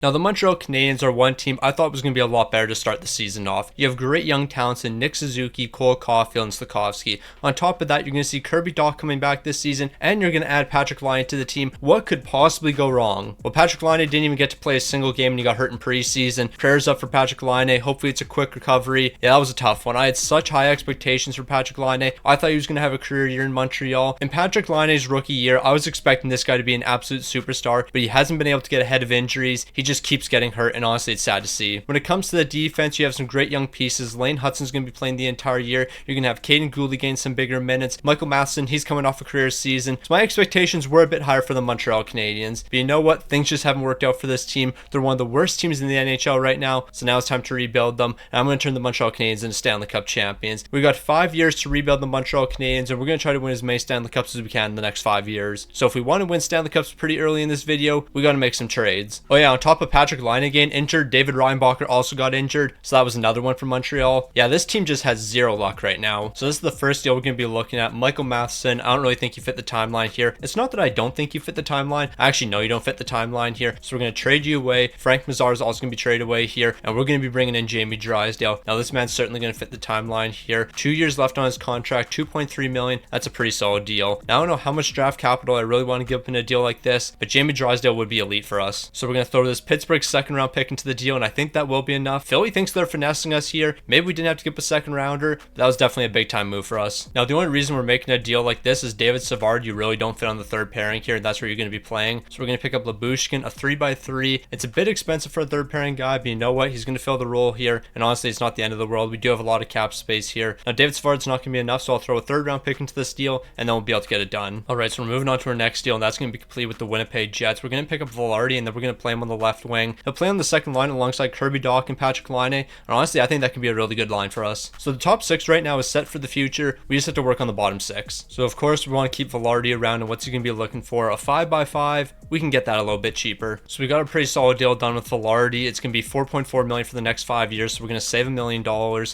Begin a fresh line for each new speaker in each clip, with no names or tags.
Now, the Montreal Canadiens are one team I thought was going to be a lot better to start the season off. You have great young talents in Nick Suzuki, Cole Caulfield, and Slafkovsky. On top of that, you're going to see Kirby Dach coming back this season, and you're going to add Patrik Laine to the team. What could possibly go wrong? Well, Patrik Laine didn't even get to play a single game and he got hurt in preseason. Prayers up for Patrik Laine. Hopefully it's a quick recovery. Yeah, that was a tough one. I had such high expectations for Patrik Laine. I thought he was going to have a career year in Montreal. In Patrik Laine's rookie year, I was expecting this guy to be an absolute superstar, but he hasn't been able to get ahead of injuries. He just keeps getting hurt, and honestly, it's sad to see. When it comes to the defense, you have some great young pieces. Lane Hutson's going to be playing the entire year. You're going to have Caden Gooley gain some bigger minutes. Michael Matheson, he's coming off a career season. So my expectations were a bit higher for the Montreal Canadiens. But you know what? Things just haven't worked out for this team. They're one of the worst teams in the NHL right now. So now it's time to rebuild them. And I'm going to turn the Montreal Canadiens into Stanley Cup champions. We got 5 years to rebuild the Montreal Canadiens, and we're going to try to win as many Stanley Cups as we can in the next 5 years. So if we want to win Stanley Cups pretty early in this video, we got to make some trades. Oh yeah, on top of Patrik Laine again injured, David Reinbacher also got injured. So that was another one from Montreal. Yeah, this team just has zero luck right now. So this is the first deal we're going to be looking at. Michael Matheson, I don't really think you fit the timeline here. It's not that I don't think you fit the timeline. I actually know you don't fit the timeline here. So we're going to trade you away. Frank Mazar is also going to be traded away here. And we're going to be bringing in Jamie Drysdale. Now this man's certainly going to fit the timeline here. 2 years left on his contract, $2.3 million. That's a pretty solid deal. Now I don't know how much draft capital I really want to give up in a deal like this, but Jamie Drysdale would be elite for us. So we're going to throw this Pittsburgh second round pick into the deal, and I think that will be enough. Philly thinks they're finessing us here. Maybe we didn't have to give up a second rounder, but that was definitely a big time move for us. Now the only reason we're making a deal like this is David Savard, you really don't fit on the third pairing here, and that's where you're going to be playing. So we're going to pick up Labushkin, a 3x3. It's a bit expensive for a third pairing guy, but you know what? He's going to fill the role here, and honestly, it's not the end of the world. We do have a lot of cap space here. Now David Savard's not going to be enough, so I'll throw a third round pick into this deal, and then we'll be able to get it done. Alright, so we're moving on to our next deal, and that's going to be complete with the Winnipeg Jets. We're going to pick up Velarde, and then we're going to play him on the left wing. He'll play on the second line alongside Kirby Dach and Patrik Laine, and honestly, I think that can be a really good line for us. So the top 6 right now is set for the future. We just have to work on the bottom 6. So of course, we want to keep Velarde around, and what's he going to be looking for? A 5x5. We can get that a little bit cheaper. So we got a pretty solid deal done with Velarde. It's going to be $4.4 million for the next 5 years, so we're going to save $1 million.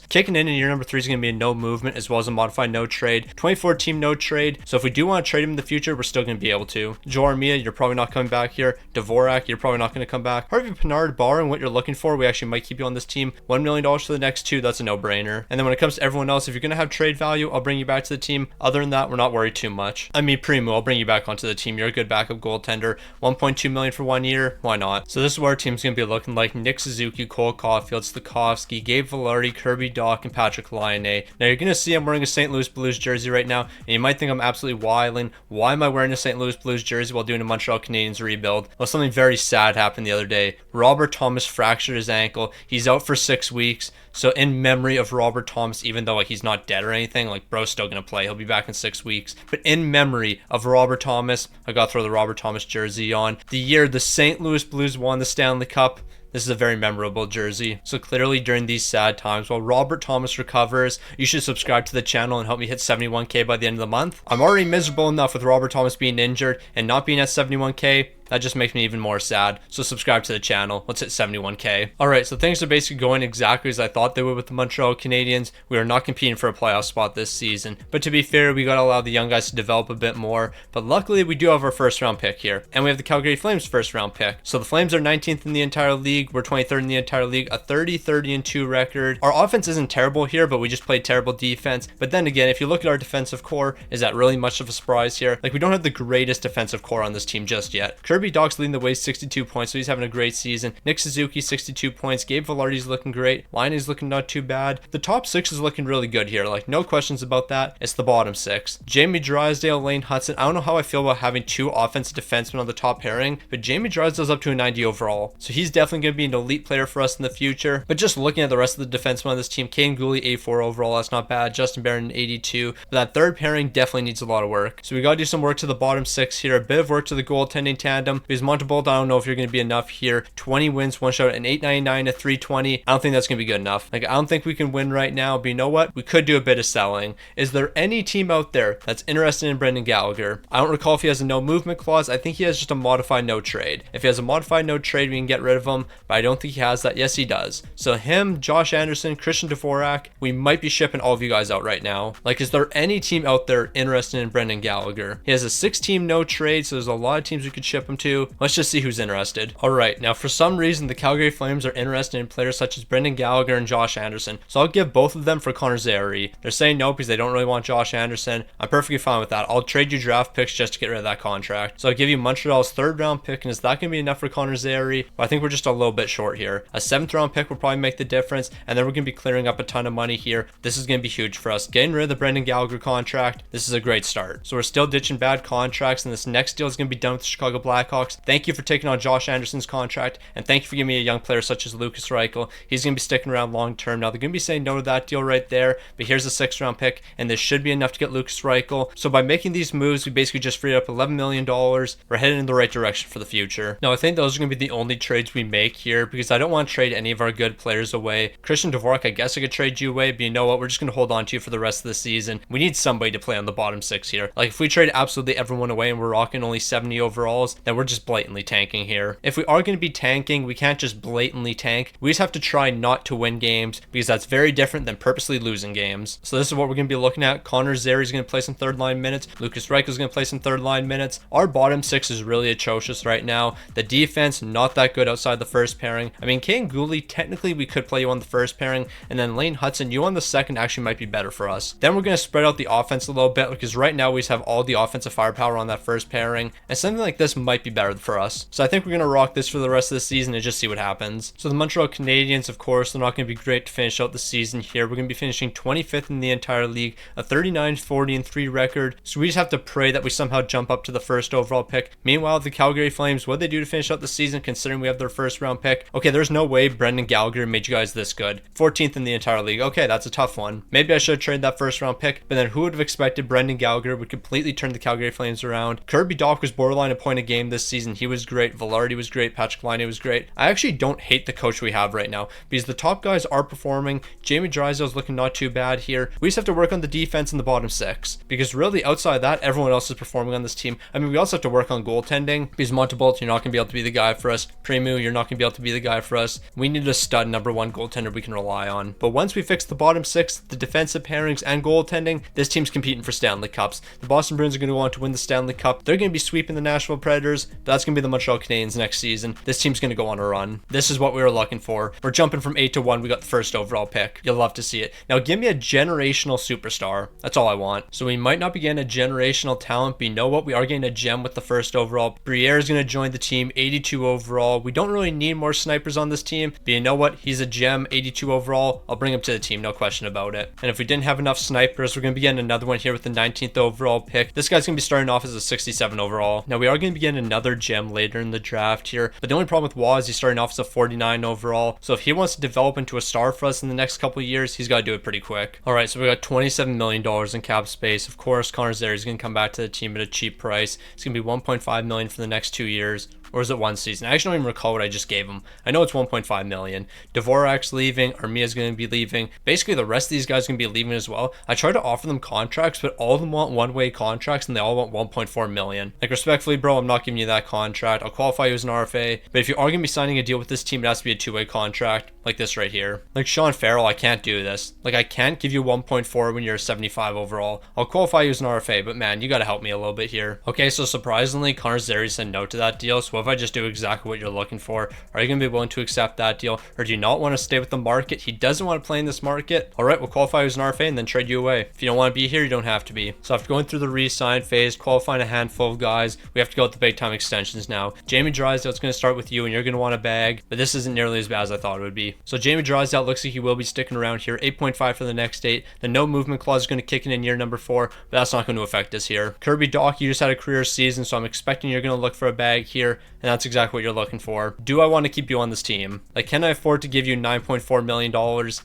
Kicking in year number 3 is going to be a no movement as well as a modified no trade. 24 team no trade. So if we do want to trade him in the future, we're still going to be able to. Joe Armia, you're probably not coming back here. Dvorak, you're probably not going to come back. Harvey Pinard, borrowing what you're looking for, we actually might keep you on this team. $1 million for the next 2, that's a no-brainer. And then when it comes to everyone else, if you're going to have trade value, I'll bring you back to the team. Other than that, we're not worried too much. I mean, Primo, I'll bring you back onto the team. You're a good backup goaltender. $1.2 million for 1 year, why not? So this is what our team's going to be looking like. Nick Suzuki, Cole Caulfield, Slafkovsky, Gabe Velarde, Kirby Dach, and Patrik Laine. Now you're going to see I'm wearing a St. Louis Blues jersey right now, and you might think I'm absolutely wilding. Why am I wearing a St. Louis Blues jersey while doing a Montreal Canadiens rebuild? Well, something very sad happened the other day. Robert Thomas fractured his ankle. He's out for 6 weeks. So in memory of Robert Thomas, even though like he's not dead or anything, like bro's still going to play. He'll be back in 6 weeks. But in memory of Robert Thomas, I got to throw the Robert Thomas jersey on. The year the St. Louis Blues won the Stanley Cup, this is a very memorable jersey. So clearly during these sad times, while Robert Thomas recovers, you should subscribe to the channel and help me hit 71K by the end of the month. I'm already miserable enough with Robert Thomas being injured and not being at 71K. That just makes me even more sad. So subscribe to the channel. Let's hit 71K. Alright, so things are basically going exactly as I thought they would with the Montreal Canadiens. We are not competing for a playoff spot this season. But to be fair, we got to allow the young guys to develop a bit more. But luckily, we do have our first round pick here. And we have the Calgary Flames first round pick. So the Flames are 19th in the entire league. We're 23rd in the entire league. A 30-30-2 record. Our offense isn't terrible here, but we just played terrible defense. But then again, if you look at our defensive core, is that really much of a surprise here? Like, we don't have the greatest defensive core on this team just yet. Kirby Dach's leading the way, 62 points, so he's having a great season. Nick Suzuki, 62 points. Gabe Velarde's looking great. Laine's looking not too bad. The top 6 is looking really good here. Like, no questions about that. It's the bottom 6. Jamie Drysdale, Lane Hutson. I don't know how I feel about having 2 offensive defensemen on the top pairing, but Jamie Drysdale's up to a 90 overall. So he's definitely going to be an elite player for us in the future. But just looking at the rest of the defensemen on this team, Caden Gooley, 84 overall. That's not bad. Justin Barron, 82. But that third pairing definitely needs a lot of work. So we got to do some work to the bottom 6 here. A bit of work to the goaltending tandem. Because Montebold, I don't know if you're going to be enough here. 20 wins, 1 shutout, an 899, a 320. I don't think that's going to be good enough. Like, I don't think we can win right now, but you know what? We could do a bit of selling. Is there any team out there that's interested in Brendan Gallagher? I don't recall if he has a no movement clause. I think he has just a modified no trade. If he has a modified no trade, we can get rid of him. but I don't think he has that. Yes, he does. So him, Josh Anderson, Christian Dvorak, we might be shipping all of you guys out right now. Like, is there any team out there interested in Brendan Gallagher? He has a 6-team no trade, so there's a lot of teams we could ship him to. Let's just see who's interested. All right, now for some reason, the Calgary Flames are interested in players such as Brendan Gallagher and Josh Anderson. So I'll give both of them for Connor Zary. They're saying no because they don't really want Josh Anderson. I'm perfectly fine with that. I'll trade you draft picks just to get rid of that contract. So I'll give you Montreal's 3rd round pick, and is that going to be enough for Connor Zary? Well, I think we're just a little bit short here. A 7th round pick will probably make the difference, and then we're going to be clearing up a ton of money here. This is going to be huge for us. Getting rid of the Brendan Gallagher contract, this is a great start. So we're still ditching bad contracts, and this next deal is going to be done with the Chicago Blackhawks. Thank you for taking on Josh Anderson's contract, and thank you for giving me a young player such as Lucas Reichel. He's going to be sticking around long term. Now they're going to be saying no to that deal right there, but here's a 6th round pick, and this should be enough to get Lucas Reichel. So by making these moves, we basically just freed up $11 million. We're heading in the right direction for the future. Now I think those are going to be the only trades we make here, because I don't want to trade any of our good players away. Christian Dvorak, I guess I could trade you away, but you know what? We're just going to hold on to you for the rest of the season. We need somebody to play on the bottom 6 here. Like, if we trade absolutely everyone away and we're rocking only 70 overalls, then we're just blatantly tanking here. If we are going to be tanking, we can't just blatantly tank. We just have to try not to win games, because that's very different than purposely losing games. So this is what we're going to be looking at. Connor Zary is going to play some 3rd line minutes. Lucas Reichel is going to play some 3rd line minutes. Our bottom 6 is really atrocious right now. The defense, not that good outside the first pairing. I mean, Kane Gooley, technically we could play you on the first pairing, and then Lane Hudson, you on the second actually might be better for us. Then we're going to spread out the offense a little bit, because right now we just have all the offensive firepower on that first pairing, and something like this might be better for us. So I think we're going to rock this for the rest of the season and just see what happens. So the Montreal Canadiens, of course, they're not going to be great to finish out the season here. We're going to be finishing 25th in the entire league, a 39-40-3 record. So we just have to pray that we somehow jump up to the 1st overall pick. Meanwhile, the Calgary Flames, what they do to finish out the season, considering we have their 1st round pick? Okay, there's no way Brendan Gallagher made you guys this good. 14th in the entire league. Okay, that's a tough one. Maybe I should have traded that 1st round pick, but then who would have expected Brendan Gallagher would completely turn the Calgary Flames around? Kirby Dach was borderline a point a game this season. He was great. Velarde was great. Patrik Laine was great. I actually don't hate the coach we have right now, because the top guys are performing. Jamie Drysdale's looking not too bad here. We just have to work on the defense in the bottom 6, because really outside that, everyone else is performing on this team. I mean, we also have to work on goaltending, because Montebolт, you're not going to be able to be the guy for us. Premu, you're not going to be able to be the guy for us. We need a stud number 1 goaltender we can rely on. But once we fix the bottom 6, the defensive pairings and goaltending, this team's competing for Stanley Cups. The Boston Bruins are going to want to win the Stanley Cup. They're going to be sweeping the Nashville Predators, but that's going to be the Montreal Canadiens next season. This team's going to go on a run. This is what we were looking for. We're jumping from 8 to 1. We got the 1st overall pick. You'll love to see it. Now give me a generational superstar. That's all I want. So we might not be getting a generational talent, but you know what? We are getting a gem with the 1st overall. Briere is going to join the team, 82 overall. We don't really need more snipers on this team, but you know what? He's a gem, 82 overall. I'll bring him to the team, no question about it. And if we didn't have enough snipers, we're going to be getting another one here with the 19th overall pick. This guy's going to be starting off as a 67 overall. Now we are going to be getting another gem later in the draft here, but the only problem with Waz, he's starting off as a 49 overall. So if he wants to develop into a star for us in the next couple of years, he's got to do it pretty quick. All right, so we got $27 million in cap space. Of course, Connor Zary is going to come back to the team at a cheap price. It's going to be $1.5 million for the next 2 years. Or is it 1 season? I actually don't even recall what I just gave him. I know it's $1.5 million. Dvorak's leaving. Armia's going to be leaving. Basically, the rest of these guys are going to be leaving as well. I tried to offer them contracts, but all of them want one-way contracts, and they all want $1.4 million. Like, respectfully, bro, I'm not giving you that contract. I'll qualify you as an RFA. But if you are going to be signing a deal with this team, it has to be a 2-way contract, like this right here. Like Sean Farrell, I can't do this. Like, I can't give you 1.4 when you're a 75 overall. I'll qualify you as an RFA, but man, you got to help me a little bit here. Okay, so surprisingly, Connor Zary said no to that deal. So what if I just do exactly what you're looking for? Are you going to be willing to accept that deal, or do you not want to stay with the market? He doesn't want to play in this market. All right, we'll qualify you as an RFA and then trade you away. If you don't want to be here, you don't have to be. So after going through the re-sign phase, qualifying a handful of guys, we have to go with the big time extensions now. Jamie Drysdale's going to start with you, and you're going to want a bag, but this isn't nearly as bad as I thought it would be. So Jamie Drysdale looks like he will be sticking around here. 8.5 for the next 8. The no movement clause is going to kick in year number 4, but that's not going to affect us here. Kirby Dach, you just had a career season, so I'm expecting you're going to look for a bag here, and that's exactly what you're looking for. Do I want to keep you on this team? Like, can I afford to give you $9.4 million?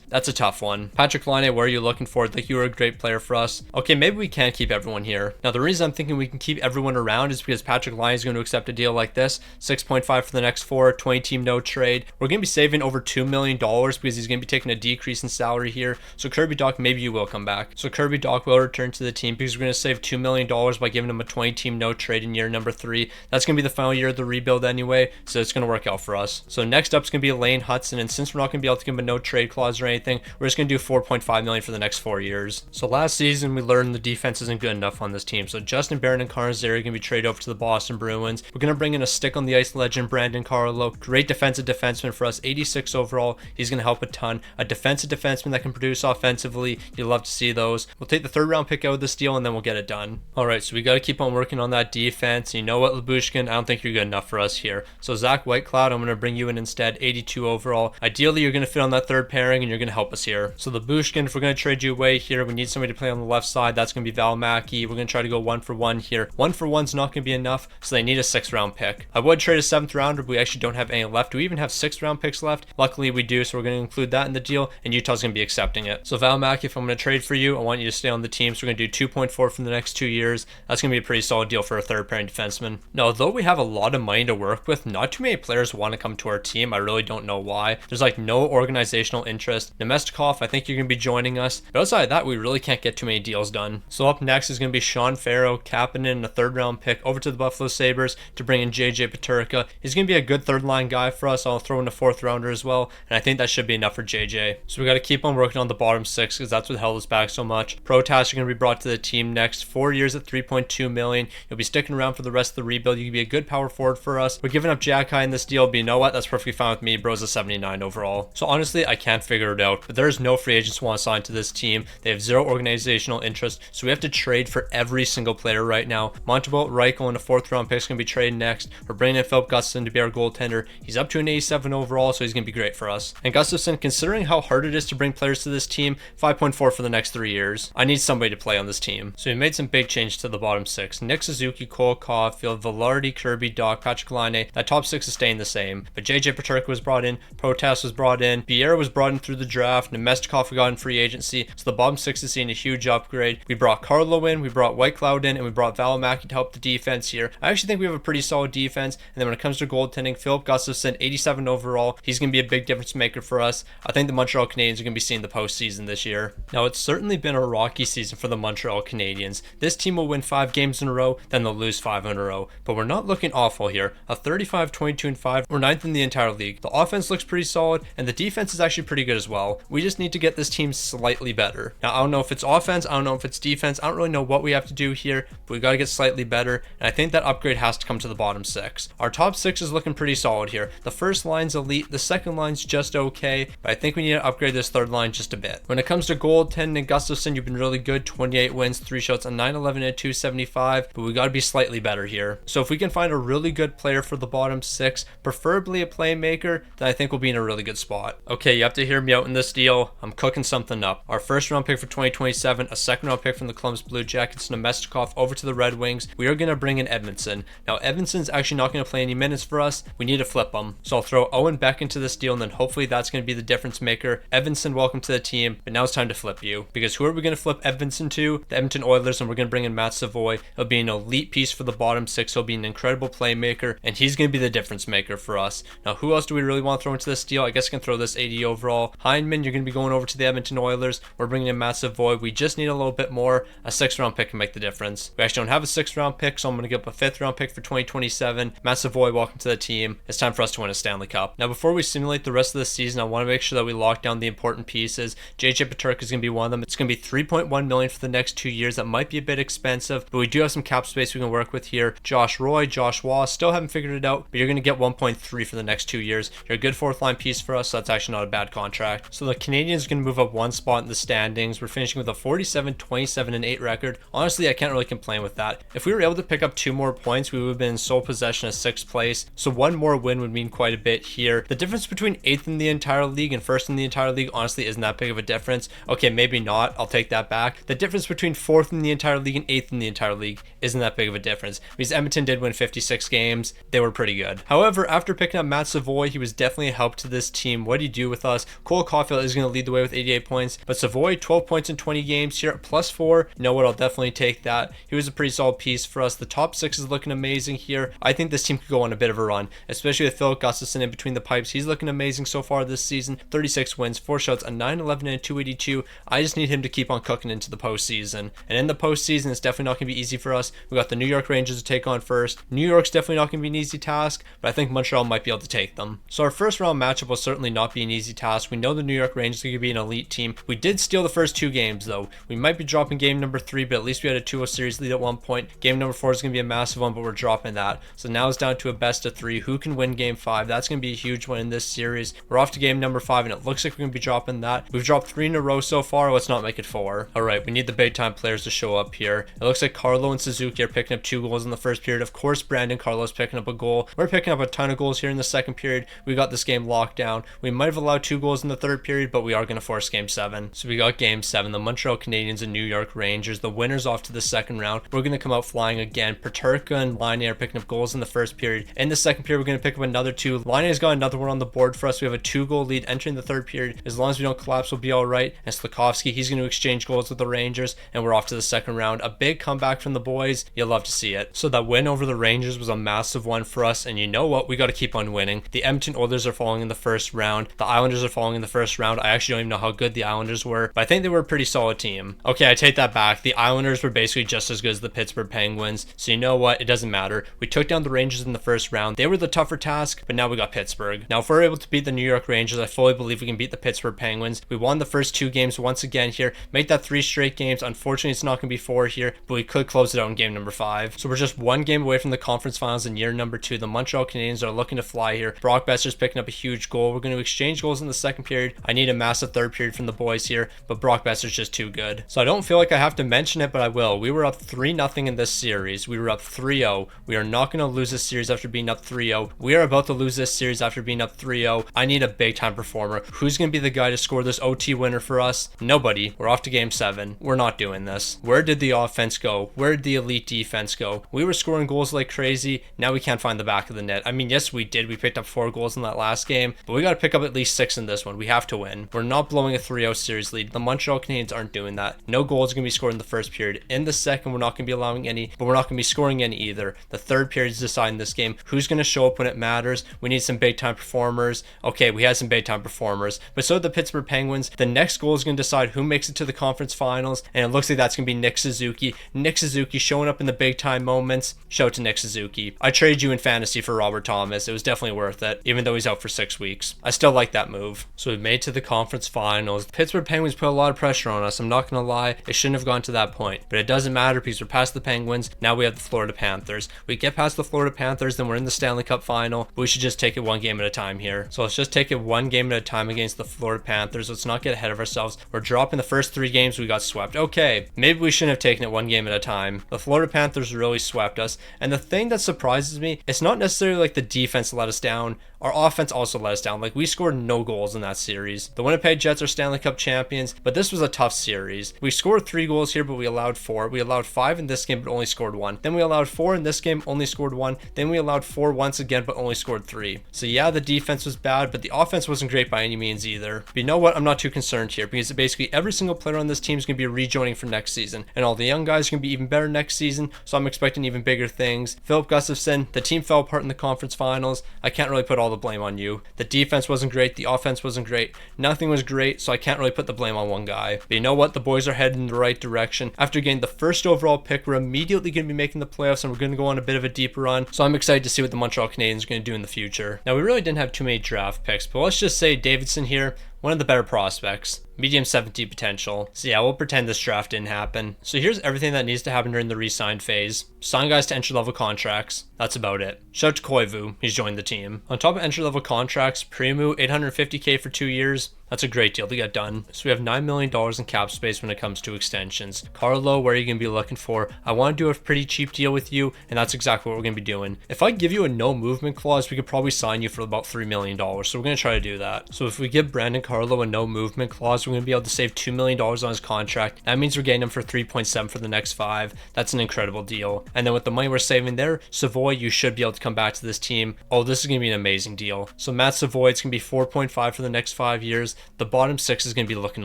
That's a tough one. Patrik Laine, where are you looking for? Like, you were a great player for us. Okay, maybe we can keep everyone here. Now, the reason I'm thinking we can keep everyone around is because Patrik Laine is going to accept a deal like this. 6.5 for the next 4, 20-team no trade. We're going to be saving over $2 million because he's going to be taking a decrease in salary here. So Kirby Dach, maybe you will come back. So Kirby Dach will return to the team because we're going to save $2 million by giving him a 20-team no trade in year number 3. That's going to be the final year of the rebuild. rebuild anyway, so it's going to work out for us. So next up is going to be Lane Hudson, and since we're not going to be able to give him a no trade clause or anything, we're just going to do $4.5 million for the next 4 years. So last season we learned the defense isn't good enough on this team, so Justin Barron and Connor Zary are going to be traded over to the Boston Bruins. We're going to bring in a stick on the ice legend, Brandon Carlo, great defensive defenseman for us, 86 overall. He's going to help a ton. A defensive defenseman that can produce offensively, you love to see those. We'll take the 3rd round pick out of this deal and then we'll get it done. All right, so we got to keep on working on that defense. You know what, Labushkin, I don't think you're good enough for us here. So Zach Whitecloud, I'm going to bring you in instead, 82 overall. Ideally, you're going to fit on that 3rd pairing and you're going to help us here. So Labushkin, if we're going to trade you away here, we need somebody to play on the left side. That's going to be Val Mackey. We're going to try to go 1-for-1 here. 1-for-1's not going to be enough, so they need a 6th round pick. I would trade a 7th rounder, but we actually don't have any left. Do we even have 6th round picks left? Luckily we do, so we're going to include that in the deal, and Utah's going to be accepting it. So Val Mackey, if I'm going to trade for you, I want you to stay on the team, so we're going to do 2.4 for the next 2 years. That's going to be a pretty solid deal for a 3rd pairing defenseman. Now, although we have a lot of money to work with, not too many players want to come to our team. I really don't know why. There's like no organizational interest. Nemestikov, I think you're going to be joining us, but outside of that, we really can't get too many deals done. So up next is going to be Sean Farrow, capping in a 3rd round pick over to the Buffalo Sabres to bring in JJ Peterka. He's going to be a good 3rd line guy for us. I'll throw in a 4th rounder as well, and I think that should be enough for JJ. So we got to keep on working on the bottom 6 because that's what held us back so much. Protas are going to be brought to the team next. 4 years at $3.2 million. You'll be sticking around for the rest of the rebuild. You can be a good power forward for us. We're giving up Jack High in this deal, but you know what? That's perfectly fine with me. Bro's a 79 overall. So honestly, I can't figure it out, but there's no free agents who want to sign to this team. They have 0 organizational interest, so we have to trade for every single player right now. Montembeault, Reichel, and a 4th round pick is going to be traded next. We're bringing in Philip Gustafsson to be our goaltender. He's up to an 87 overall, so he's going to be great for us. And Gustafsson, considering how hard it is to bring players to this team, 5.4 for the next 3 years. I need somebody to play on this team. So we made some big changes to the bottom 6. Nick Suzuki, Cole Caulfield, Velarde, Kirby, Doc, Patrik Laine. That top 6 is staying the same. But JJ Peterka was brought in, Protas was brought in, Biera was brought in through the draft, Nemestikov we got in free agency. So the bottom 6 is seeing a huge upgrade. We brought Carlo in, we brought Whitecloud in, and we brought Valimaki to help the defense here. I actually think we have a pretty solid defense. And then when it comes to goaltending, Philip Gustafsson, 87 overall. He's going to be a big difference maker for us. I think the Montreal Canadiens are going to be seeing the postseason this year. Now, it's certainly been a rocky season for the Montreal Canadiens. This team will win 5 games in a row, then they'll lose 5 in a row. But we're not looking awful here. A 35, 22, and 5. We're 9th in the entire league. The offense looks pretty solid, and the defense is actually pretty good as well. We just need to get this team slightly better. Now, I don't know if it's offense, I don't know if it's defense, I don't really know what we have to do here, but we got to get slightly better, and I think that upgrade has to come to the bottom 6. Our top 6 is looking pretty solid here. The first line's elite, the second line's just okay, but I think we need to upgrade this 3rd line just a bit. When it comes to goaltending and Gustafsson, you've been really good, 28 wins, 3 shots, a 9-11 and a 275, but we got to be slightly better here. So if we can find a really good player for the bottom 6, preferably a playmaker, then I think we'll be in a really good spot. Okay, you have to hear me out in this deal. I'm cooking something up. Our 1st round pick for 2027, a 2nd round pick from the Columbus Blue Jackets, Nemestikov over to the Red Wings. We are going to bring in Edmondson. Now, Edmondson's actually not going to play any minutes for us. We need to flip him. So I'll throw Owen Beck into this deal, and then hopefully that's going to be the difference maker. Edmondson, welcome to the team, but now it's time to flip you. Because who are we going to flip Edmondson to? The Edmonton Oilers, and we're going to bring in Matt Savoy. He'll be an elite piece for the bottom 6. He'll be an incredible playmaker, and he's going to be the difference maker for us. Now, who else do we really want to throw into this deal? I guess I can throw this 80 overall. Heineman, you're going to be going over to the Edmonton Oilers. We're bringing in Matt Savoy. We just need a little bit more. A 6th round pick can make the difference. We actually don't have a 6th round pick, so I'm going to give up a 5th round pick for 2027. Matt Savoy, welcome to the team. It's time for us to win a Stanley Cup. Now, before we simulate the rest of the season, I want to make sure that we lock down the important pieces. JJ Peterka is going to be one of them. It's going to be $3.1 million for the next 2 years. That might be a bit expensive, but we do have some cap space we can work with here. Josh Roy, Josh Waugh, still haven't figured it out, but you're going to get 1.3 for the next 2 years. You're a good 4th line piece for us, so that's actually not a bad contract. So the Canadiens are going to move up 1 spot in the standings. We're finishing with a 47, 27, and 8 record. Honestly, I can't really complain with that. If we were able to pick up 2 more points, we would have been in sole possession of 6th place. So 1 more win would mean quite a bit here. The difference between 8th in the entire league and 1st in the entire league honestly isn't that big of a difference. Okay, maybe not. I'll take that back. The difference between 4th in the entire league and 8th in the entire league isn't that big of a difference, because Edmonton did win 56 games. They were pretty good. However, after picking up Matt Savoy, he was definitely a help to this team. What did he do with us? Cole Caulfield is going to lead the way with 88 points, but Savoy, 12 points in 20 games here, +4. You know what? I'll definitely take that. He was a pretty solid piece for us. The top 6 is looking amazing here. I think this team could go on a bit of a run, especially with Philip Gustafsson in between the pipes. He's looking amazing so far this season. 36 wins, 4 shots, a 9-11 and a 282. I just need him to keep on cooking into the postseason. And in the postseason, it's definitely not going to be easy for us. We got the New York Rangers to take on first. New York's definitely not going going to be an easy task, but I think Montreal might be able to take them. So our first round matchup will certainly not be an easy task. We know the New York Rangers are going to be an elite team. We did steal the first 2 games though. We might be dropping game number 3, but at least we had a 2-0 series lead at one point. Game number 4 is going to be a massive one, but we're dropping that. So now it's down to a best of 3. Who can win game 5? That's going to be a huge one in this series. We're off to game number 5, and it looks like we're going to be dropping that. We've dropped 3 in a row so far. Let's not make it 4. All right, we need the big time players to show up here. It looks like Carlo and Suzuki are picking up 2 goals in the first period. Of course, Brandon Carlo's picking up a goal. We're picking up a ton of goals here in the second period. We got this game locked down. We might have allowed 2 goals in the third period, but we are going to force game 7. So we got game 7, the Montreal Canadiens and New York Rangers. The winners off to the second round. We're going to come out flying again. Patrik and Laine are picking up goals in the first period. In the second period, we're going to pick up another 2. Laine's got another one on the board for us. We have a 2-goal lead entering the third period. As long as we don't collapse, we'll be all right. And Slafkovsky, he's going to exchange goals with the Rangers, and we're off to the second round. A big comeback from the boys. You'll love to see it. So that win over the Rangers was a massive one for us, and you know what? We got to keep on winning. The Edmonton Oilers are falling in the first round. The Islanders are falling in the first round. I actually don't even know how good the Islanders were, but I think they were a pretty solid team. Okay, I take that back. The Islanders were basically just as good as the Pittsburgh Penguins, so you know what? It doesn't matter. We took down the Rangers in the first round. They were the tougher task, but now we got Pittsburgh. Now, if we're able to beat the New York Rangers, I fully believe we can beat the Pittsburgh Penguins. We won the first 2 games once again here. Make that 3 straight games. Unfortunately, it's not going to be 4 here, but we could close it out in game number 5. So we're just 1 game away from the conference finals in year number 2. The Montreal Canadiens are looking to fly here. Brock Besser's picking up a huge goal. We're going to exchange goals in the second period. I need a massive third period from the boys here, but Brock Besser's just too good. So I don't feel like I have to mention it, but I will. We were up 3-0 in this series. We were up 3-0. We are not going to lose this series after being up 3-0. We are about to lose this series after being up 3-0. I need a big time performer. Who's going to be the guy to score this OT winner for us? Nobody. We're off to game 7. We're not doing this. Where did the offense go? Where did the elite defense go? We were scoring goals like crazy. Now we can't find the back of the net. I mean, yes, we did. We picked up 4 goals in that last game, but we got to pick up at least 6 in this one. We have to win. We're not blowing a 3-0 series lead. The Montreal Canadiens aren't doing that. No goals are going to be scored in the first period. In the second, we're not going to be allowing any, but we're not going to be scoring any either. The third period is deciding this game. Who's going to show up when it matters? We need some big time performers. Okay, we had some big time performers, but so did the Pittsburgh Penguins. The next goal is going to decide who makes it to the conference finals, and it looks like that's going to be Nick Suzuki. Nick Suzuki showing up in the big time moments. Show it to Nick Suzuki. I traded you in fantasy for Robert Thomas. It was definitely worth it, even though he's out for 6 weeks. I still like that move. So we made to the conference finals. The Pittsburgh Penguins put a lot of pressure on us. I'm not going to lie. It shouldn't have gone to that point, but it doesn't matter because we're past the Penguins. Now we have the Florida Panthers. We get past the Florida Panthers, then we're in the Stanley Cup final. But we should just take it 1 game at a time here. So let's just take it 1 game at a time against the Florida Panthers. Let's not get ahead of ourselves. We're dropping the first 3 games. We got swept. Okay, maybe we shouldn't have taken it 1 game at a time. The Florida Panthers really swept us. And the thing that surprises me, it's not necessarily like the defense let us down. Our offense also let us down. Like, we scored no goals in that series. The Winnipeg Jets are Stanley Cup champions, but this was a tough series. We scored 3 goals here, but we allowed 4. We allowed 5 in this game, but only scored 1. Then we allowed 4 in this game, only scored 1. Then we allowed 4 once again, but only scored 3. So yeah, the defense was bad, but the offense wasn't great by any means either. But you know what? I'm not too concerned here because basically every single player on this team is going to be rejoining for next season, and all the young guys are going to be even better next season, so I'm expecting even bigger things. Philip Gustafsson, the team fell apart in the conference finals. I can't really put all the blame on you. The defense wasn't great. The offense wasn't great. Nothing was great, so I can't really put the blame on one guy. But you know what? The boys are heading in the right direction. After getting the first overall pick, we're immediately going to be making the playoffs, and we're going to go on a bit of a deeper run. So I'm excited to see what the Montreal Canadiens are going to do in the future. Now, we really didn't have too many draft picks, but let's just say Davidson here, one of the better prospects. Medium 70 potential. So yeah, we'll pretend this draft didn't happen. So here's everything that needs to happen during the re-sign phase. Sign guys to entry-level contracts. That's about it. Shout out to Koivu. He's joined the team. On top of entry-level contracts, Primu, $850K for 2 years. That's a great deal to get done. So we have $9 million in cap space when it comes to extensions. Carlo, where are you going to be looking for? I want to do a pretty cheap deal with you, and that's exactly what we're going to be doing. If I give you a no movement clause, we could probably sign you for about $3 million. So we're going to try to do that. So if we give Brandon Carlo a no movement clause, we're going to be able to save $2 million on his contract. That means we're getting him for 3.7 for the next 5. That's an incredible deal. And then with the money we're saving there, Savoy, you should be able to come back to this team. Oh, this is going to be an amazing deal. So Matt Savoy, it's going to be 4.5 for the next 5 years. The bottom 6 is going to be looking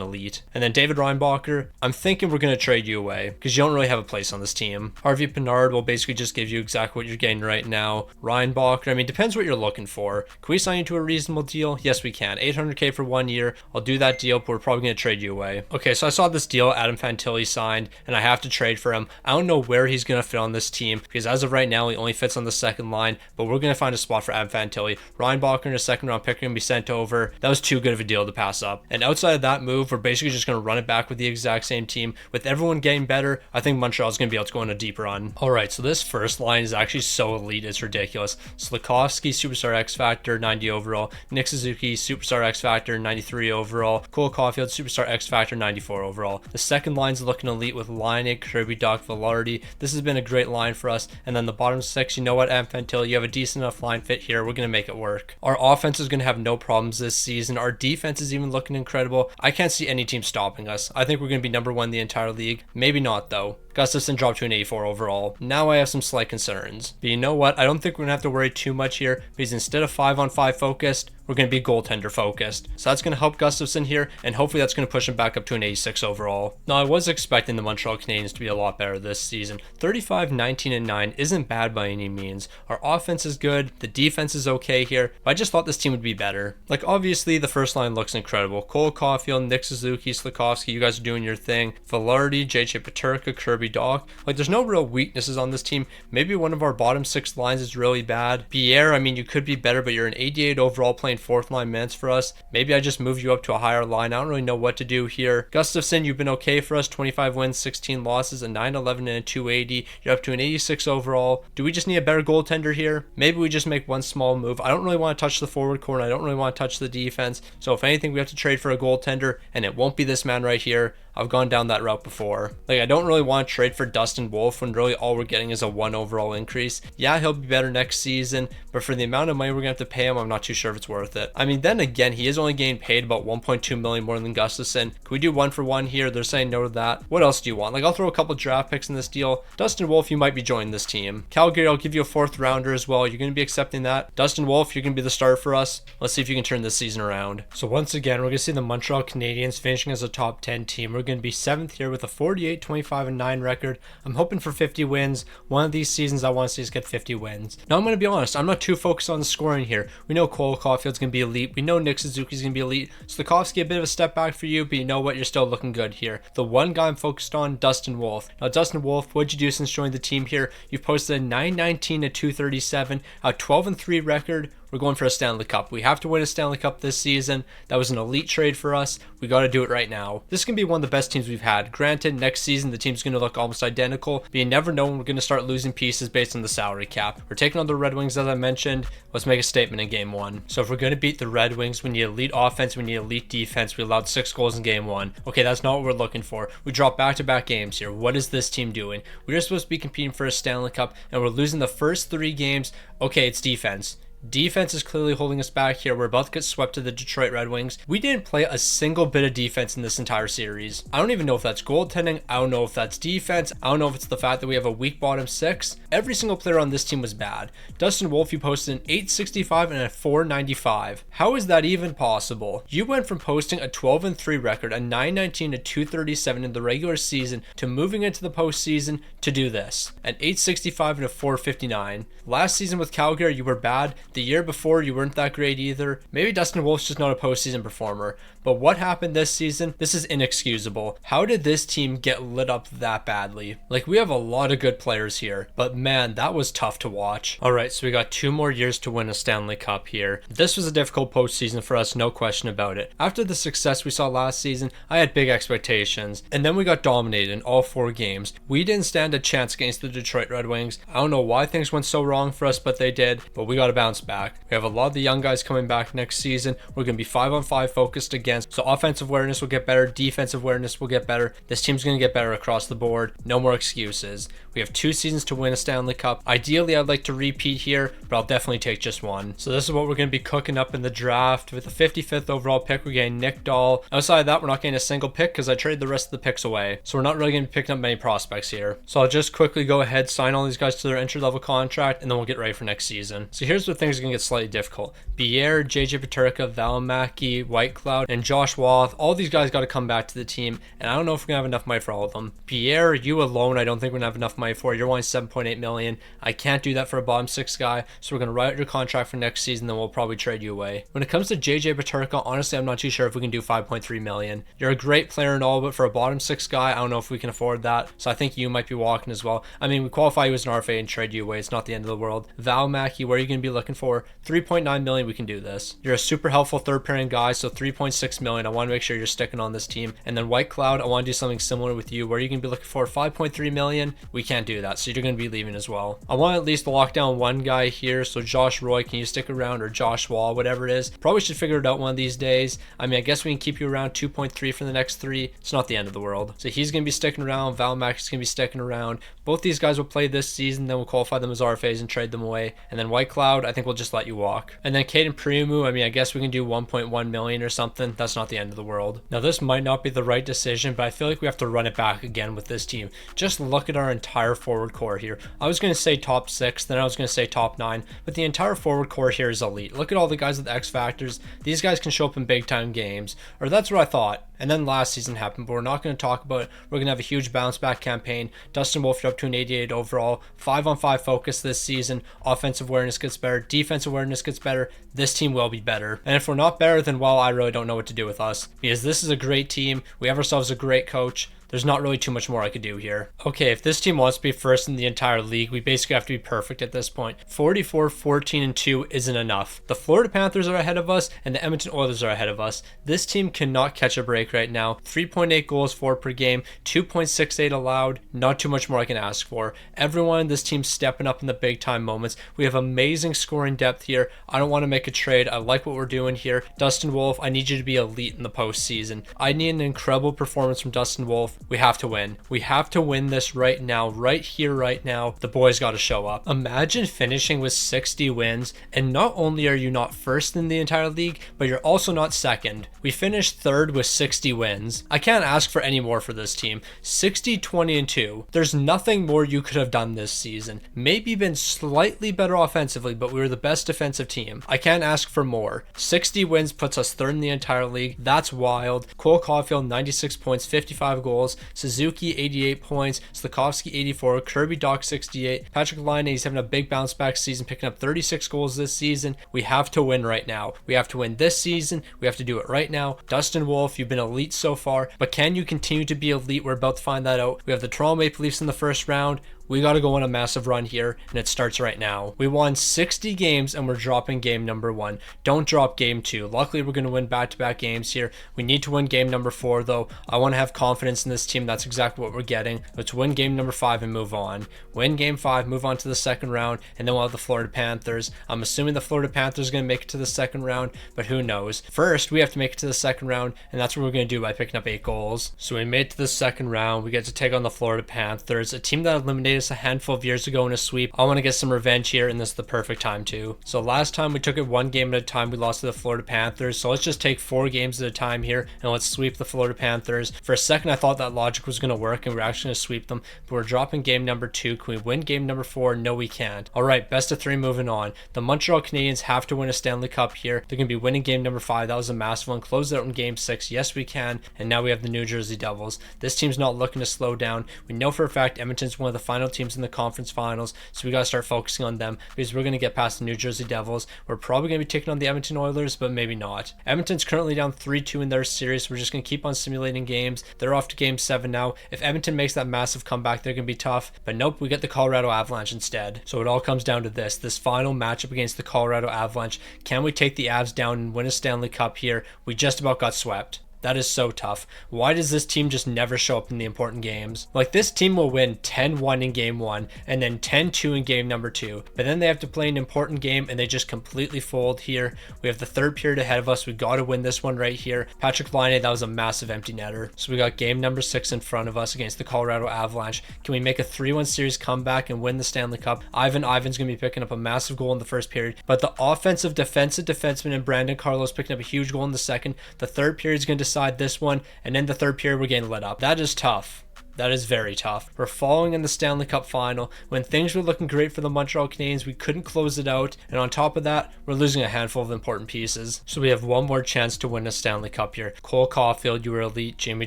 elite. And then David Reinbacher, I'm thinking we're going to trade you away because you don't really have a place on this team. Harvey Pinard will basically just give you exactly what you're getting right now. Reinbacher, I mean, depends what you're looking for. Can we sign you to a reasonable deal? Yes, we can. $800K for 1 year. I'll do that deal, but we're probably going to trade you away. Okay, so I saw this deal Adam Fantilli signed, and I have to trade for him. I don't know where he's going to fit on this team, because as of right now, he only fits on the second line, but we're going to find a spot for Adam Fantilli. Ryan Bacher and a second round pick are going to be sent over. That was too good of a deal to pass up. And outside of that move, we're basically just going to run it back with the exact same team. With everyone getting better, I think Montreal's going to be able to go on a deep run. All right, so this first line is actually so elite, it's ridiculous. Slafkovsky, Superstar X Factor, 90 overall. Nick Suzuki, Superstar X Factor, 93 overall. Cole Caulfield, Superstar X Factor, 94 overall. The second line's looking elite with Laine, Kirby, Dach, Velarde. This has been a great line for us. And then the bottom six, you know what, Fantilli, you have a decent enough line fit here. We're going to make it work. Our offense is going to have no problems this season. Our defense is even looking incredible. I can't see any team stopping us. I think we're going to be number one in the entire league. Maybe not, though. Gustafsson dropped to an 84 overall. Now I have some slight concerns. But you know what? I don't think we're going to have to worry too much here, because instead of 5-on-5 focused, we're going to be goaltender focused. So that's going to help Gustafsson here, and hopefully that's going to push him back up to an 86 overall. Now, I was expecting the Montreal Canadiens to be a lot better this season. 35, 19, and 9 isn't bad by any means. Our offense is good, the defense is okay here, but I just thought this team would be better. Like, obviously, the first line looks incredible. Cole Caulfield, Nick Suzuki, Slafkovsky, you guys are doing your thing. Velarde, JJ Peterka, Kirby Dach. Like, there's no real weaknesses on this team. Maybe one of our bottom six lines is really bad. Pierre, I mean, you could be better, but you're an 88 overall playing fourth line minutes for us. Maybe I just move you up to a higher line. I don't really know what to do here. Gustafsson, you've been okay for us. 25 wins, 16 losses, a 911 and a 280. You're up to an 86 overall. Do we just need a better goaltender here? Maybe we just make one small move. I don't really want to touch the forward corner. I don't really want to touch the defense. So if anything, we have to trade for a goaltender, and it won't be this man right here. I've gone down that route before. Like, I don't really want to trade for Dustin Wolf when really all we're getting is a 1 overall increase. Yeah, he'll be better next season, but for the amount of money we're going to have to pay him, I'm not too sure if it's worth it. I mean, then again, he is only getting paid about 1.2 million more than Gustafsson. Can we do 1-for-1 here? They're saying no to that. What else do you want? Like, I'll throw a couple draft picks in this deal. Dustin Wolf, you might be joining this team. Calgary, I'll give you a 4th rounder as well. You're going to be accepting that. Dustin Wolf, you're going to be the starter for us. Let's see if you can turn this season around. So once again, we're going to see the Montreal Canadiens finishing as a top 10 team. We're going to be 7th here with a 48, 25, and 9 record. I'm hoping for 50 wins. One of these seasons I want to see us get 50 wins. Now I'm going to be honest, I'm not too focused on the scoring here. We know Cole Caulfield's going to be elite. We know Nick Suzuki's going to be elite. Slafkovsky, a bit of a step back for you, but you know what? You're still looking good here. The one guy I'm focused on, Dustin Wolf. Now Dustin Wolf, what'd you do since joining the team here? You've posted a 919 to 237, a 12-3 record. We're going for a Stanley Cup. We have to win a Stanley Cup this season. That was an elite trade for us. We got to do it right now. This can be one of the best teams we've had. Granted, next season the team's going to look almost identical, but you never know when we're going to start losing pieces based on the salary cap. We're taking on the Red Wings, as I mentioned. Let's make a statement in game 1. So if we're going to beat the Red Wings, we need elite offense, we need elite defense. We allowed 6 goals in game 1. Okay, that's not what we're looking for. We dropped back-to-back games here. What is this team doing? We're supposed to be competing for a Stanley Cup, and we're losing the first 3 games. Okay, it's defense. Defense is clearly holding us back here. We're about to get swept to the Detroit Red Wings. We didn't play a single bit of defense in this entire series. I don't even know if that's goaltending. I don't know if that's defense. I don't know if it's the fact that we have a weak bottom 6. Every single player on this team was bad. Dustin Wolf, you posted an 865 and a 495. How is that even possible? You went from posting a 12-3 record, a 919 to 237 in the regular season, to moving into the postseason to do this. An 865 and a 459. Last season with Calgary, you were bad. The year before, you weren't that great either. Maybe Dustin Wolf's just not a postseason performer. But what happened this season? This is inexcusable. How did this team get lit up that badly? Like, we have a lot of good players here, but man, that was tough to watch. All right, so we got 2 more years to win a Stanley Cup here. This was a difficult postseason for us, no question about it. After the success we saw last season, I had big expectations, and then we got dominated in all 4 games. We didn't stand a chance against the Detroit Red Wings. I don't know why things went so wrong for us, but they did. But we got to bounce back. We have a lot of the young guys coming back next season. We're going to be 5-on-5 focused again. So offensive awareness will get better. Defensive awareness will get better. This team's going to get better across the board. No more excuses. We have 2 seasons to win a Stanley Cup. Ideally, I'd like to repeat here, but I'll definitely take just one. So this is what we're going to be cooking up in the draft. With the 55th overall pick, we're getting Nick Dahl. Outside of that, we're not getting a single pick because I traded the rest of the picks away. So we're not really going to be picking up many prospects here. So I'll just quickly go ahead, sign all these guys to their entry-level contract, and then we'll get ready for next season. So here's the thing things are going to get slightly difficult. Pierre, JJ Peterka, Valimaki, Whitecloud, and Josh Wath, all these guys got to come back to the team, and I don't know if we're going to have enough money for all of them. Pierre, you alone, I don't think we're going to have enough money for. You're wanting $7.8 million. I can't do that for a bottom six guy, so we're going to write out your contract for next season, then we'll probably trade you away. When it comes to JJ Peterka, honestly, I'm not too sure if we can do $5.3 million. You're a great player and all, but for a bottom six guy, I don't know if we can afford that, so I think you might be walking as well. I mean, we qualify you as an RFA and trade you away. It's not the end of the world. Valimaki, where are you going to be looking for? $3.9 million, we can do this. You're a super helpful third pairing guy, so $3.6 million. I want to make sure you're sticking on this team. And then Whitecloud, I want to do something similar with you. Where are you going to be looking for? $5.3 million. We can't do that, so you're going to be leaving as well. I want to at least lock down one guy here, so Josh Roy, can you stick around, or Josh Wall, whatever it is. Probably should figure it out one of these days. I mean, I guess we can keep you around 2.3 for the next 3. It's not the end of the world. So he's going to be sticking around. Valimaki's going to be sticking around. Both these guys will play this season, then we'll qualify them as RFAs and trade them away. And then Whitecloud, I think we'll just let you walk. And then Caden Priamu, I mean, I guess we can do 1.1 million or something. That's not the end of the world. Now, this might not be the right decision, but I feel like we have to run it back again with this team. Just look at our entire forward core here. I was going to say top 6, then I was going to say top 9, but the entire forward core here is elite. Look at all the guys with X factors. These guys can show up in big time games, or that's what I thought. And then last season happened, but we're not going to talk about it. We're going to have a huge bounce back campaign. Dustin Wolf, you're up to an 88 overall. 5-on-5 focus this season. Offensive awareness gets better. Defensive awareness gets better. This team will be better. And if we're not better, then well, I really don't know what to do with us, because this is a great team. We have ourselves a great coach. There's not really too much more I could do here. Okay, if this team wants to be first in the entire league, we basically have to be perfect at this point. 44, 14, and 2 isn't enough. The Florida Panthers are ahead of us, and the Edmonton Oilers are ahead of us. This team cannot catch a break right now. 3.8 goals for per game, 2.68 allowed. Not too much more I can ask for. Everyone in this team stepping up in the big time moments. We have amazing scoring depth here. I don't want to make a trade. I like what we're doing here. Dustin Wolf, I need you to be elite in the postseason. I need an incredible performance from Dustin Wolf. We have to win. We have to win this right now, right here, right now. The boys got to show up. Imagine finishing with 60 wins, and not only are you not first in the entire league, but you're also not second. We finished third with 60 wins. I can't ask for any more for this team. 60, 20, and 2. There's nothing more you could have done this season. Maybe been slightly better offensively, but we were the best defensive team. I can't ask for more. 60 wins puts us third in the entire league. That's wild. Cole Caulfield, 96 points, 55 goals. Suzuki, 88 points. Slafkovsky, 84. Kirby Dach, 68. Patrik Laine, he's having a big bounce back season, picking up 36 goals this season. We have to win right now. We have to win this season. We have to do it right now. Dustin Wolf, you've been elite so far, but can you continue to be elite? We're about to find that out. We have the Toronto Maple Leafs in the first round. We got to go on a massive run here, and it starts right now. We won 60 games, and we're dropping game number 1. Don't drop game 2. Luckily, we're going to win back-to-back games here. We need to win game number 4, though. I want to have confidence in this team. That's exactly what we're getting. Let's win game number 5 and move on. Win game 5, move on to the second round, and then we'll have the Florida Panthers. I'm assuming the Florida Panthers are going to make it to the second round, but who knows? First, we have to make it to the second round, and that's what we're going to do by picking up 8 goals. So we made it to the second round. We get to take on the Florida Panthers, a team that eliminated us a handful of years ago in a sweep. I want to get some revenge here, and this is the perfect time too. So last time we took it one game at a time, we lost to the Florida Panthers. So let's just take 4 games at a time here, and let's sweep the Florida Panthers. For a second, I thought that logic was going to work, and we're actually going to sweep them, but we're dropping game number 2. Can we win game number 4? No, we can't. All right, best of 3 moving on. The Montreal Canadiens have to win a Stanley Cup here. They're going to be winning game number 5. That was a massive one. Close it out in game 6. Yes, we can. And now we have the New Jersey Devils. This team's not looking to slow down. We know for a fact Edmonton's one of the final teams in the conference finals, so we got to start focusing on them, because we're going to get past the New Jersey Devils. We're probably going to be taking on the Edmonton Oilers, but maybe not. Edmonton's currently down 3-2 in their series. So we're just going to keep on simulating games. They're off to game 7 now. If Edmonton makes that massive comeback, they're going to be tough, but nope, we get the Colorado Avalanche instead. So it all comes down to this final matchup against the Colorado Avalanche. Can we take the Avs down and win a Stanley Cup here? We just about got swept. That is so tough. Why does this team just never show up in the important games? Like, this team will win 10-1 in game 1 and then 10-2 in game number 2, but then they have to play an important game and they just completely fold here. We have the third period ahead of us. We got to win this one right here. Patrik Laine, that was a massive empty netter. So we got game number 6 in front of us against the Colorado Avalanche. Can we make a 3-1 series comeback and win the Stanley Cup? Ivan's going to be picking up a massive goal in the first period, but the offensive defensive defenseman and Brandon Carlos picking up a huge goal in the second. The third period is going to decide this one, and then the third period we're getting lit up. That is tough. That is very tough. We're falling in the Stanley Cup final. When things were looking great for the Montreal Canadiens, we couldn't close it out. And on top of that, we're losing a handful of important pieces. So we have one more chance to win a Stanley Cup here. Cole Caulfield, you were elite. Jamie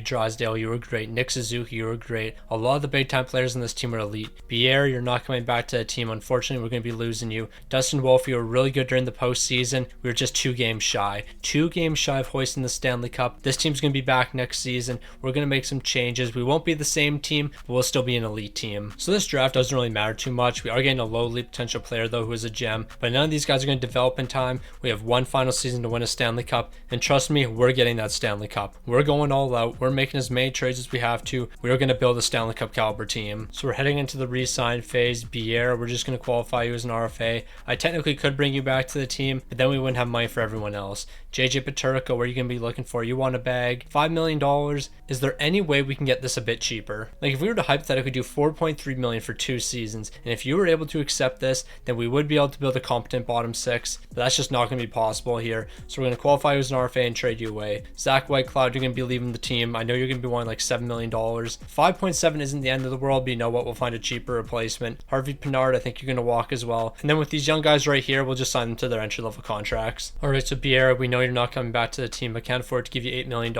Drysdale, you were great. Nick Suzuki, you were great. A lot of the big time players in this team are elite. Pierre, you're not coming back to the team. Unfortunately, we're going to be losing you. Dustin Wolf, you were really good during the postseason. We were just 2 games shy. 2 games shy of hoisting the Stanley Cup. This team's going to be back next season. We're going to make some changes. We won't be the same team, but we'll still be an elite team. So this draft doesn't really matter too much. We are getting a low league potential player though who is a gem, but none of these guys are going to develop in time. We have one final season to win a Stanley Cup, and trust me, we're getting that Stanley Cup. We're going all out. We're making as many trades as we have to. We are going to build a Stanley Cup caliber team. So we're heading into the re-sign phase. Pierre, we're just going to qualify you as an RFA. I technically could bring you back to the team, but then we wouldn't have money for everyone else. JJ Peterka, what are you going to be looking for? You want a bag? $5 million? Is there any way we can get this a bit cheaper? Like if we were to hypothetically do $4.3 million for 2 seasons, and if you were able to accept this, then we would be able to build a competent bottom 6, but that's just not going to be possible here. So we're going to qualify you as an RFA and trade you away. Zach Whitecloud, you're going to be leaving the team. I know you're going to be wanting like $7 million. 5.7 isn't the end of the world, but you know what? We'll find a cheaper replacement. Harvey Pinard, I think you're going to walk as well. And then with these young guys right here, we'll just sign them to their entry-level contracts. All right, so Pierre, we know you're not coming back to the team, but can't afford to give you $8 million.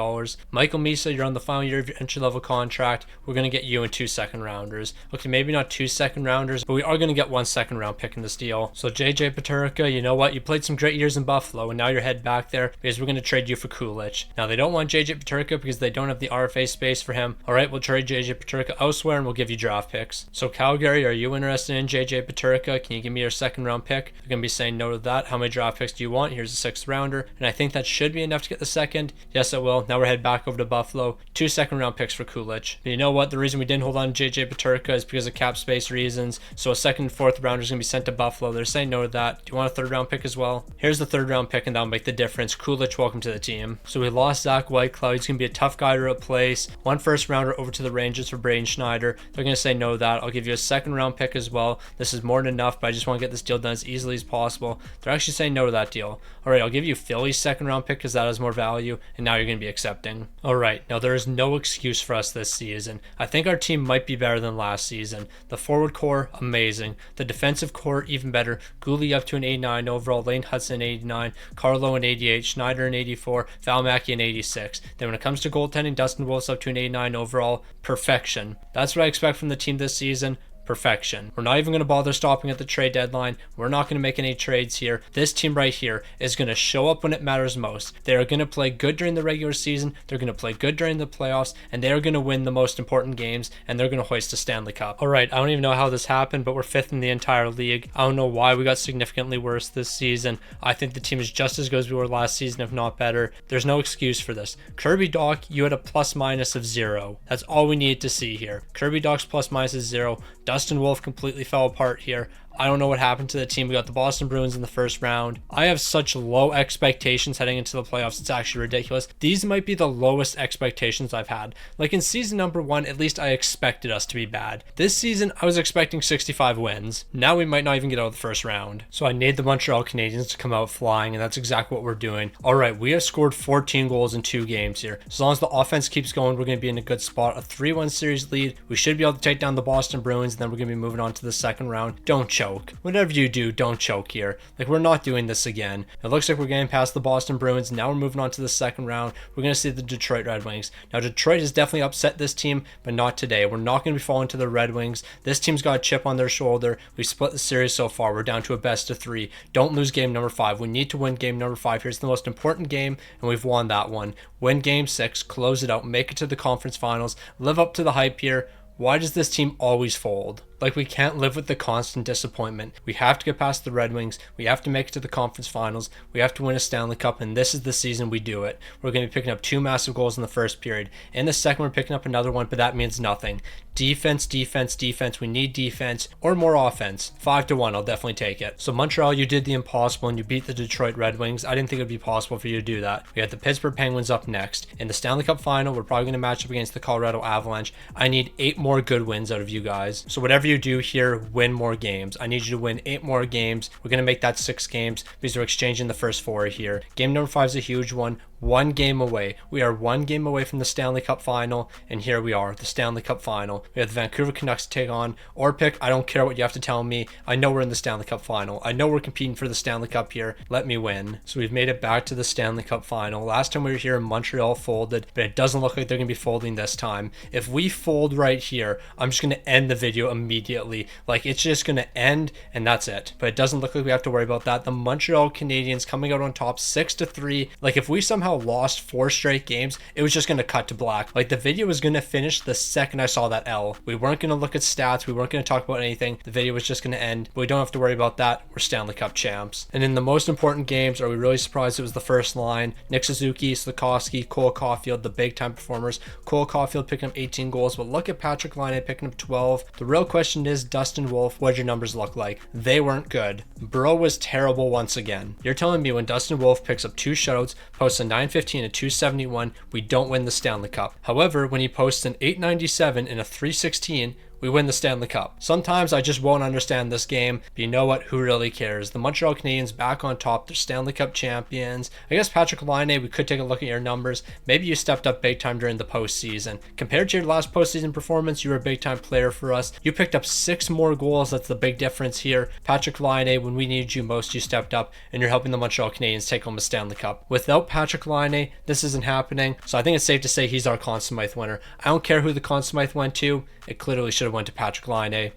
Michael Misa, you're on the final year of your entry-level contract. We're going to get you and 2 second-rounders. Okay, maybe not 2 second-rounders, but we are going to get 1 second-round pick in this deal. So JJ Peterka, you know what? You played some great years in Buffalo, and now you're head back there because we're going to trade you for Kulich. Now, they don't want JJ Peterka because they don't have the RFA space for him. All right, we'll trade JJ Peterka elsewhere, and we'll give you draft picks. So Calgary, are you interested in JJ Peterka? Can you give me your second-round pick? You're going to be saying no to that. How many draft picks do you want? Here's a 6th-rounder, and I think that should be enough to get the second. Yes, it will. Now we're head back over to Buffalo. 2 second-round picks for Kulich. But you know what? The reason we didn't hold on to JJ Peterka is because of cap space reasons. So a 2nd and 4th rounder is going to be sent to Buffalo. They're saying no to that. Do you want a 3rd-round pick as well? Here's the 3rd-round pick, and that'll make the difference. Kulich, welcome to the team. So we lost Zach Whitecloud. He's going to be a tough guy to replace. 1 1st-rounder over to the Rangers for Braden Schneider. They're going to say no to that. I'll give you a 2nd-round pick as well. This is more than enough, but I just want to get this deal done as easily as possible. They're actually saying no to that deal. All right, I'll give you Philly's 2nd-round pick because that has more value, and now you're going to be accepting. All right, now there is no excuse for us this season. I think our team might be better than last season. The forward core, amazing. The defensive core, even better. Gouli up to an 89 overall, Lane Hudson an 89, Carlo an 88, Schneider an 84, Valmaki an 86. Then when it comes to goaltending, Dustin Wolf's up to an 89 overall. Perfection. That's what I expect from the team this season. Perfection. We're not even going to bother stopping at the trade deadline. We're not going to make any trades here. This team right here is going to show up when it matters most. They are going to play good during the regular season. They're going to play good during the playoffs, and they are going to win the most important games, and they're going to hoist a Stanley Cup. All right, I don't even know how this happened, but we're 5th in the entire league. I don't know why we got significantly worse this season. I think the team is just as good as we were last season, if not better. There's no excuse for this. Kirby Dach, you had a plus-minus of 0. That's all we needed to see here. Kirby Dach's plus-minus is 0. Dustin Wolf completely fell apart here. I don't know what happened to the team. We got the Boston Bruins in the 1st round. I have such low expectations heading into the playoffs. It's actually ridiculous. These might be the lowest expectations I've had. Like in season number 1, at least I expected us to be bad. This season, I was expecting 65 wins. Now we might not even get out of the 1st round. So I need the Montreal Canadiens to come out flying, and that's exactly what we're doing. All right, we have scored 14 goals in 2 games here. As long as the offense keeps going, we're going to be in a good spot. A 3-1 series lead. We should be able to take down the Boston Bruins, and then we're going to be moving on to the 2nd round. Don't choke. Whatever you do, don't choke here. Like, we're not doing this again. It looks like we're getting past the Boston Bruins. Now we're moving on to the 2nd round. We're going to see the Detroit Red Wings. Now, Detroit has definitely upset this team, but not today. We're not going to be falling to the Red Wings. This team's got a chip on their shoulder. We split the series so far. We're down to a best of 3. Don't lose game number 5. We need to win game number 5. Here's the most important game, and we've won that one. Win game 6, close it out, make it to the conference finals, live up to the hype here. Why does this team always fold? Like, we can't live with the constant disappointment. We have to get past the Red Wings. We have to make it to the conference finals. We have to win a Stanley Cup, and this is the season we do it. We're going to be picking up 2 massive goals in the 1st period. In the 2nd, we're picking up another one, but that means nothing. Defense, defense, defense. We need defense or more offense. 5-1, I'll definitely take it. So Montreal, you did the impossible, and you beat the Detroit Red Wings. I didn't think it would be possible for you to do that. We got the Pittsburgh Penguins up next. In the Stanley Cup final, we're probably going to match up against the Colorado Avalanche. I need 8 more good wins out of you guys. So whatever you do here, win more games. I need you to win 8 more games. We're going to make that 6 games because we're exchanging the first 4 here. Game number 5 is a huge one. one game away. We are one game away from the Stanley Cup final, and here we are, the Stanley Cup final. We have the Vancouver Canucks to take on, or pick. I don't care what you have to tell me. I know we're in the Stanley Cup final. I know we're competing for the Stanley Cup here. Let me win. So we've made it back to the Stanley Cup final. Last time we were here, Montreal folded, but it doesn't look like they're going to be folding this time. If we fold right here, I'm just going to end the video immediately. Like, it's just going to end, and that's it. But it doesn't look like we have to worry about that. The Montreal Canadiens coming out on top 6-3. Like, if we somehow lost 4 straight games, it was just going to cut to black. Like, the video was going to finish the second I saw that L. We weren't going to look at stats. We weren't going to talk about anything. The video was just going to end. But we don't have to worry about that. We're Stanley Cup champs. And in the most important games, are we really surprised it was the first line? Nick Suzuki, Slafkovsky, Cole Caulfield, the big time performers. Cole Caulfield picking up 18 goals, but look at Patrik Laine picking up 12. The real question is, Dustin Wolf, what'd your numbers look like? They weren't good. Bro was terrible once again. You're telling me when Dustin Wolf picks up 2 shutouts, posts a 915 and 271, we don't win the Stanley Cup. However, when he posts an 897 and a 316, we win the Stanley Cup. Sometimes I just won't understand this game, but you know what? Who really cares? The Montreal Canadiens back on top. They're Stanley Cup champions. I guess Patrik Laine, we could take a look at your numbers. Maybe you stepped up big time during the postseason. Compared to your last postseason performance, you were a big time player for us. You picked up 6 more goals. That's the big difference here. Patrik Laine, when we needed you most, you stepped up, and you're helping the Montreal Canadiens take home the Stanley Cup. Without Patrik Laine, this isn't happening. So I think it's safe to say he's our Conn Smythe winner. I don't care who the Conn Smythe went to. It clearly should have went to Patrik Laine.